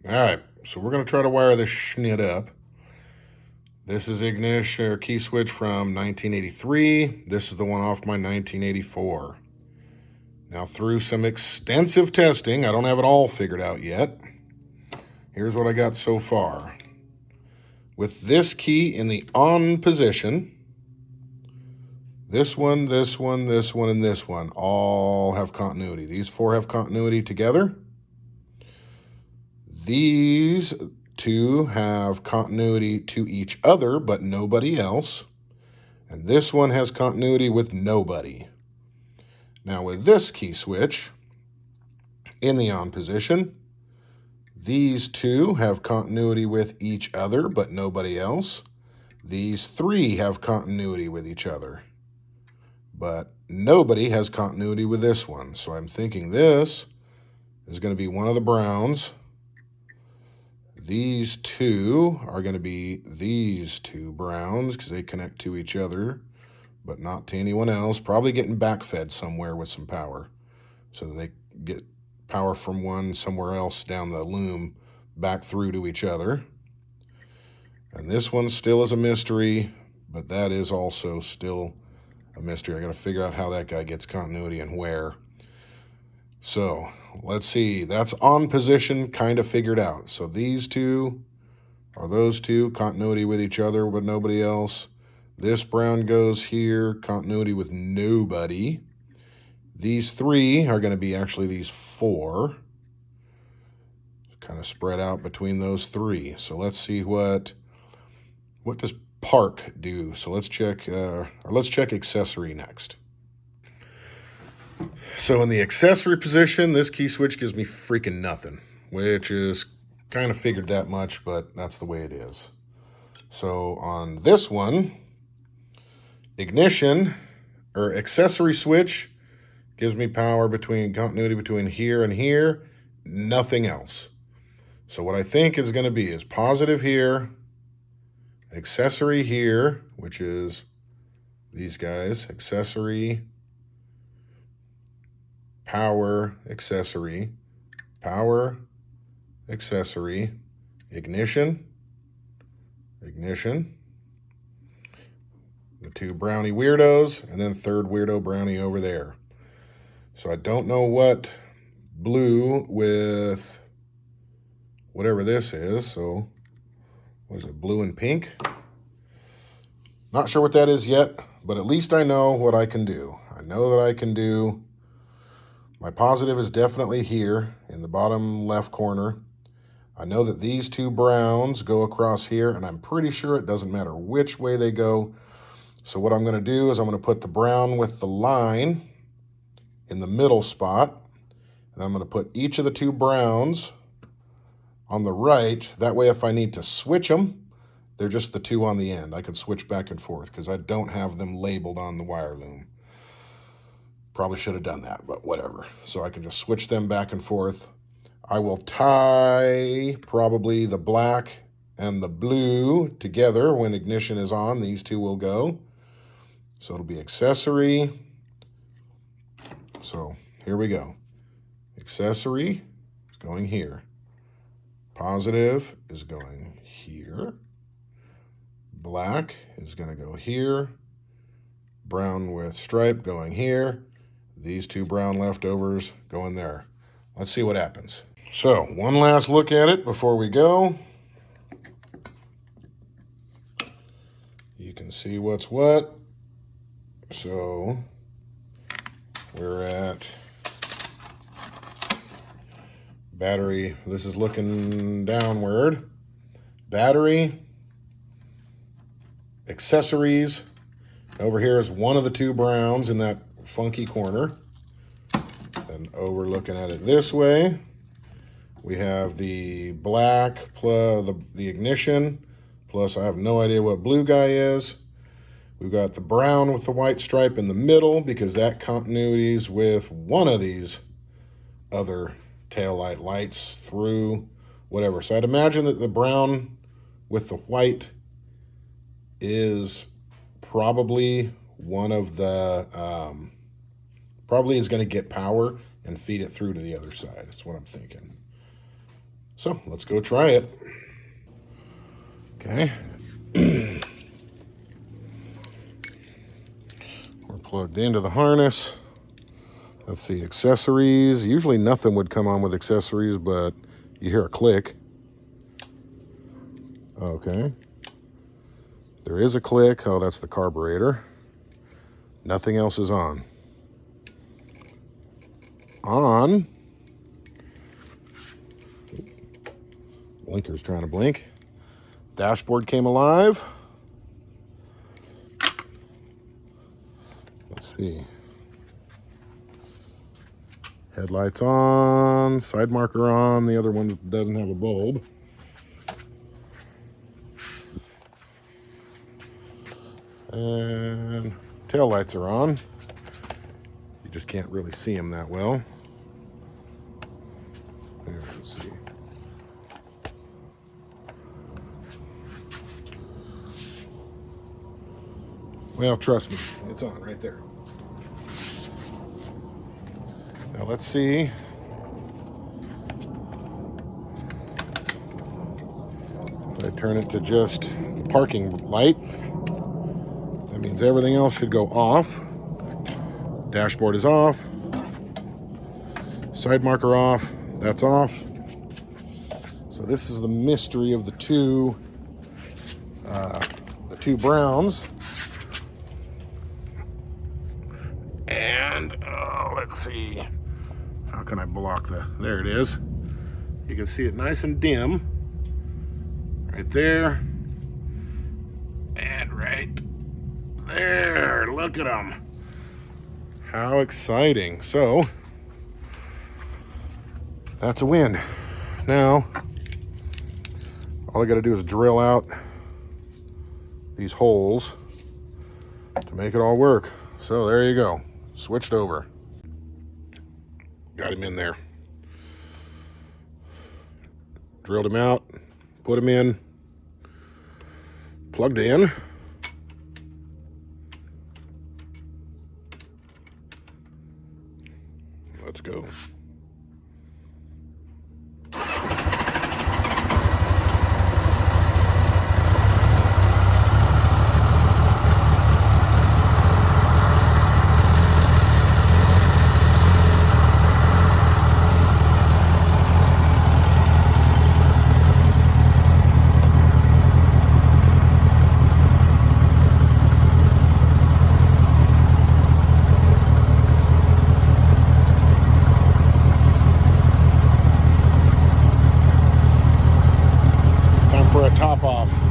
All right, so we're going to try to wire this schnit up. This is ignition or key switch from 1983. This is the one off my 1984. Now, through some extensive testing, I don't have it all figured out yet. Here's what I got so far. With this key in the on position, this one, this one, this one, and this one all have continuity. These four have continuity together. These two have continuity to each other, but nobody else. And this one has continuity with nobody. Now with this key switch in the on position, these two have continuity with each other, but nobody else. These three have continuity with each other, but nobody has continuity with this one. So I'm thinking this is going to be one of the browns. These two are going to be these two browns because they connect to each other, but not to anyone else. Probably getting backfed somewhere with some power so that they get power from one somewhere else down the loom back through to each other. And this one still is a mystery, but that is also still a mystery. I got to figure out how that guy gets continuity and where. So let's see. That's on position kind of figured out. So these two are those two, continuity with each other, but nobody else. This brown goes here, continuity with nobody. These three are going to be actually these four. Kind of spread out between those three. So let's see what does park do. So let's check accessory next. So in the accessory position, this key switch gives me freaking nothing, which is kind of figured that much, but that's the way it is. So on this one, ignition or accessory switch gives me power between continuity between here and here, nothing else. So what I think is going to be is positive here, accessory here, which is these guys, accessory, power, accessory, ignition, the two brownie weirdos, and then third weirdo brownie over there. So I don't know what blue with whatever this is. So what is it, blue and pink? Not sure what that is yet, but at least I know what I can do. I know that I can do, my positive is definitely here in the bottom left corner. I know that these two browns go across here, and I'm pretty sure it doesn't matter which way they go. So what I'm going to do is I'm going to put the brown with the line in the middle spot, and I'm going to put each of the two browns on the right. That way, if I need to switch them, they're just the two on the end. I can switch back and forth because I don't have them labeled on the wire loom. Probably should have done that, but whatever. So I can just switch them back and forth. I will tie probably the black and the blue together when ignition is on. These two will go. So it'll be accessory. So here we go. Accessory is going here. Positive is going here. Black is going to go here. Brown with stripe going here. These two brown leftovers going there. Let's see what happens. So one last look at it before we go. You can see what's what. So we're at battery. This is looking downward. Battery, accessories. Over here is one of the two browns in that funky corner. And over looking at it this way, we have the black plus the ignition, plus I have no idea what blue guy is. We've got the brown with the white stripe in the middle because that continuities with one of these other taillight lights through whatever. So I'd imagine that the brown with the white is probably one of the, probably is going to get power and feed it through to the other side. That's what I'm thinking. So let's go try it. Okay. We're plugged into the harness. Let's see, accessories. Usually nothing would come on with accessories, but you hear a click. Okay. There is a click. Oh, that's the carburetor. Nothing else is on. On. Blinker's trying to blink. Dashboard came alive. Let's see. Headlights on, side marker on. The other one doesn't have a bulb. And tail lights are on. You just can't really see them that well. Here, let's see. Well, trust me, it's on right there. Now let's see. If I turn it to just the parking light, that means everything else should go off. Dashboard is off. Side marker off. That's off. So this is the mystery of the two browns. And let's see. How can I block the? There it is. You can see it nice and dim. Right there. And right there. Look at them. How exciting. So, that's a win. Now, all I got to do is drill out these holes to make it all work. So there you go. Switched over. Got him in there. Drilled him out. Put him in. Plugged in. Let's go. For a top off.